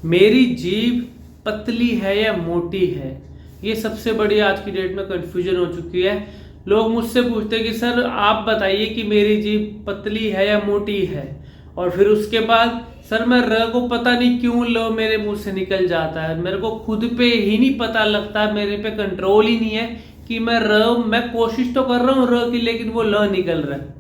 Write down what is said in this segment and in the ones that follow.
मेरी जीभ पतली है या मोटी है, ये सबसे बड़ी आज की डेट में कंफ्यूजन हो चुकी है। लोग मुझसे पूछते हैं कि सर आप बताइए कि मेरी जीभ पतली है या मोटी है, और फिर उसके बाद सर मैं र को पता नहीं क्यों लो मेरे मुंह से निकल जाता है, मेरे को खुद पे ही नहीं पता लगता, मेरे पे कंट्रोल ही नहीं है कि मैं कोशिश तो कर रहा हूँ र की, लेकिन वो ल निकल रहा है।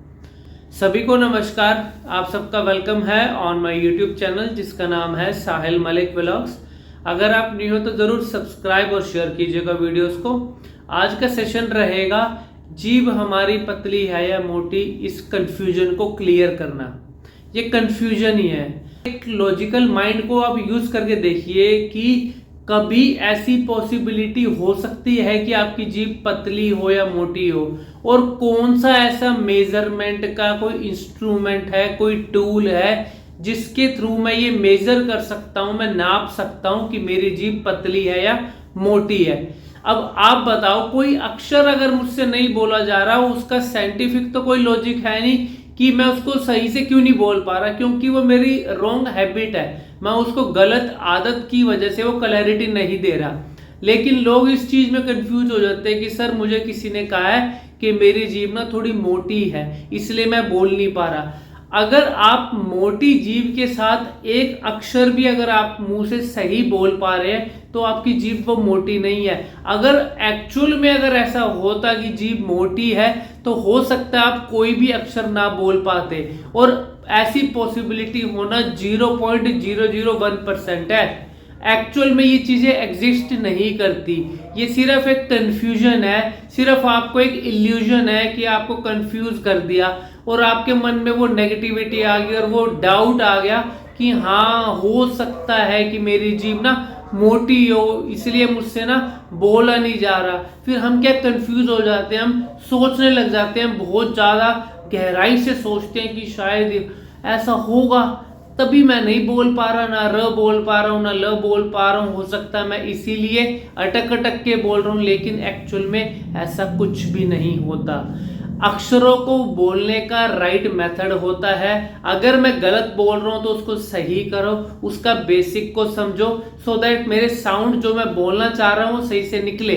सभी को नमस्कार, आप सबका वेलकम है ऑन माय यूट्यूब चैनल जिसका नाम है साहिल मलिक व्लॉग्स। अगर आप न्यू हो तो ज़रूर सब्सक्राइब और शेयर कीजिएगा वीडियोस को। आज का सेशन रहेगा जीभ हमारी पतली है या मोटी, इस कंफ्यूजन को क्लियर करना। ये कंफ्यूजन ही है। एक लॉजिकल माइंड को आप यूज करके देखिए कि कभी ऐसी पॉसिबिलिटी हो सकती है कि आपकी जीभ पतली हो या मोटी हो, और कौन सा ऐसा मेजरमेंट का कोई इंस्ट्रूमेंट है, कोई टूल है जिसके थ्रू मैं ये मेजर कर सकता हूं, मैं नाप सकता हूं कि मेरी जीभ पतली है या मोटी है। अब आप बताओ, कोई अक्षर अगर मुझसे नहीं बोला जा रहा, उसका साइंटिफिक तो कोई लॉजिक है नहीं कि मैं उसको सही से क्यों नहीं बोल पा रहा, क्योंकि वो मेरी रॉन्ग हैबिट है, मैं उसको गलत आदत की वजह से वो क्लैरिटी नहीं दे रहा। लेकिन लोग इस चीज में कंफ्यूज हो जाते हैं कि सर मुझे किसी ने कहा है कि मेरी जीभ ना थोड़ी मोटी है इसलिए मैं बोल नहीं पा रहा। अगर आप मोटी जीभ के साथ एक अक्षर भी अगर आप मुंह से सही बोल पा रहे हैं तो आपकी जीभ वो मोटी नहीं है। अगर एक्चुअल में अगर ऐसा होता कि जीभ मोटी है तो हो सकता है आप कोई भी अक्षर ना बोल पाते, और ऐसी पॉसिबिलिटी होना 0.001% है। एक्चुअल में ये चीजें एग्जिस्ट नहीं करती, ये सिर्फ एक कंफ्यूजन है, सिर्फ आपको एक इल्यूजन है कि आपको कंफ्यूज कर दिया और आपके मन में वो नेगेटिविटी आ गई और वो डाउट आ गया कि हाँ हो सकता है कि मेरी जीभ ना मोटी हो इसलिए मुझसे ना बोला नहीं जा रहा। फिर हम क्या कंफ्यूज हो जाते हैं, हम सोचने लग जाते हैं, बहुत ज्यादा गहराई से सोचते हैं कि शायद ऐसा होगा तभी मैं नहीं बोल पा रहा, ना र बोल पा रहा हूँ ना ल बोल पा रहा हूँ, हो सकता है मैं इसीलिए अटक अटक के बोल रहा हूँ। लेकिन एक्चुअल में ऐसा कुछ भी नहीं होता। अक्षरों को बोलने का राइट मेथड होता है। अगर मैं गलत बोल रहा हूँ तो उसको सही करो, उसका बेसिक को समझो, सो दैट मेरे साउंड जो मैं बोलना चाह रहा हूँ सही से निकले।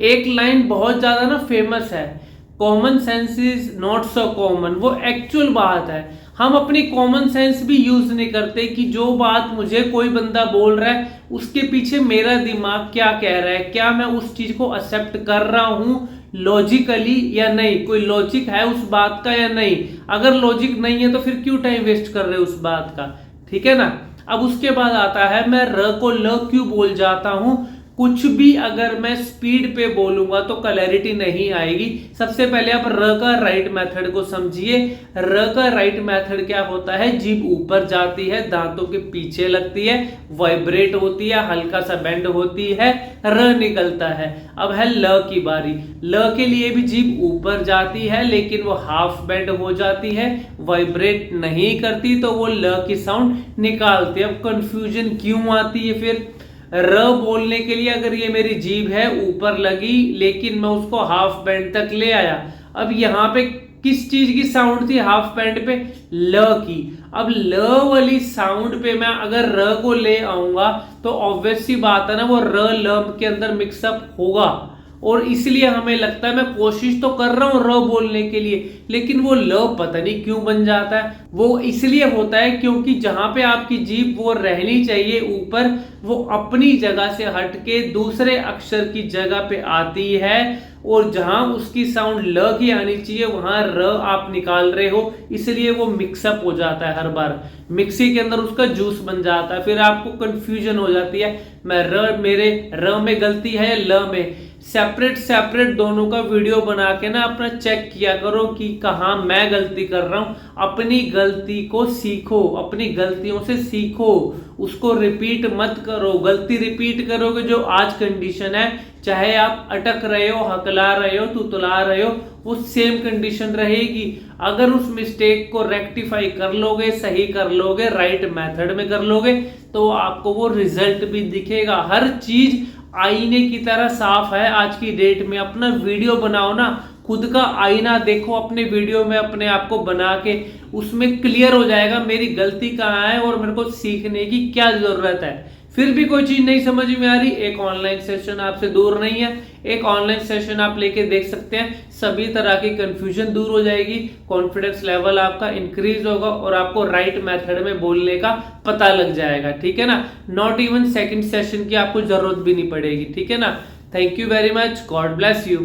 एक लाइन बहुत ज्यादा ना फेमस है, common sense is not so common. वो एक्चुअल बात है, हम अपनी कॉमन सेंस भी यूज नहीं करते कि जो बात मुझे कोई बंदा बोल रहा है उसके पीछे मेरा दिमाग क्या कह रहा है, क्या मैं उस चीज को एक्सेप्ट कर रहा हूं लॉजिकली या नहीं, कोई लॉजिक है उस बात का या नहीं। अगर लॉजिक नहीं है तो फिर क्यों टाइम वेस्ट कर रहे हो उस बात का, ठीक है ना। अब उसके बाद आता है मैं र को ल क्यों बोल जाता हूं। कुछ भी अगर मैं स्पीड पे बोलूंगा तो क्लैरिटी नहीं आएगी। सबसे पहले आप र का राइट मेथड को समझिए। र का राइट मेथड क्या होता है, जीभ ऊपर जाती है, दांतों के पीछे लगती है, वाइब्रेट होती है, हल्का सा बेंड होती है, र निकलता है। अब है ल की बारी। ल के लिए भी जीभ ऊपर जाती है लेकिन वो हाफ बेंड हो जाती है, वाइब्रेट नहीं करती, तो वो ल की साउंड निकालती है। अब कंफ्यूजन क्यों आती है फिर, र बोलने के लिए अगर ये मेरी जीभ है ऊपर लगी लेकिन मैं उसको हाफ बैंड तक ले आया, अब यहाँ पे किस चीज की साउंड थी, हाफ बैंड पे ल की। अब ल वाली साउंड पे मैं अगर र को ले आऊंगा तो ऑब्वियस सी बात है ना, वो र ल के अंदर मिक्सअप होगा, और इसलिए हमें लगता है मैं कोशिश तो कर रहा हूं र बोलने के लिए लेकिन वो ल पता नहीं क्यों बन जाता है। वो इसलिए होता है क्योंकि जहां पे आपकी जीभ वो रहनी चाहिए ऊपर, वो अपनी जगह से हटके दूसरे अक्षर की जगह पे आती है, और जहां उसकी साउंड ल की आनी चाहिए वहां र आप निकाल रहे हो, इसलिए वो मिक्सअप हो जाता है। हर बार मिक्सी के अंदर उसका जूस बन जाता है, फिर आपको कंफ्यूजन हो जाती है मैं मेरे र में गलती है या ल में। सेपरेट दोनों का वीडियो बना के ना अपना चेक किया करो कि कहाँ मैं गलती कर रहा हूं। अपनी गलती को सीखो, अपनी गलतियों से सीखो, उसको रिपीट मत करो। गलती रिपीट करोगे जो आज कंडीशन है, चाहे आप अटक रहे हो, हकला रहे हो, तुतला रहे हो, वो सेम कंडीशन रहेगी। अगर उस मिस्टेक को रेक्टिफाई कर लोगे, सही कर लोगे, राइट मेथड में कर लोगे तो आपको वो रिजल्ट भी दिखेगा। हर चीज आईने की तरह साफ है आज की डेट में। अपना वीडियो बनाओ ना, खुद का आईना देखो अपने वीडियो में, अपने आप को बना के, उसमें क्लियर हो जाएगा मेरी गलती कहाँ है और मेरे को सीखने की क्या जरूरत है। फिर भी कोई चीज नहीं समझ में आ रही, एक ऑनलाइन सेशन आपसे दूर नहीं है, एक ऑनलाइन सेशन आप लेके देख सकते हैं। सभी तरह की कंफ्यूजन दूर हो जाएगी, कॉन्फिडेंस लेवल आपका इंक्रीज होगा और आपको राइट मेथड में बोलने का पता लग जाएगा, ठीक है ना। नॉट इवन सेकंड सेशन की आपको जरूरत भी नहीं पड़ेगी, ठीक है ना। Thank you very much, God bless you.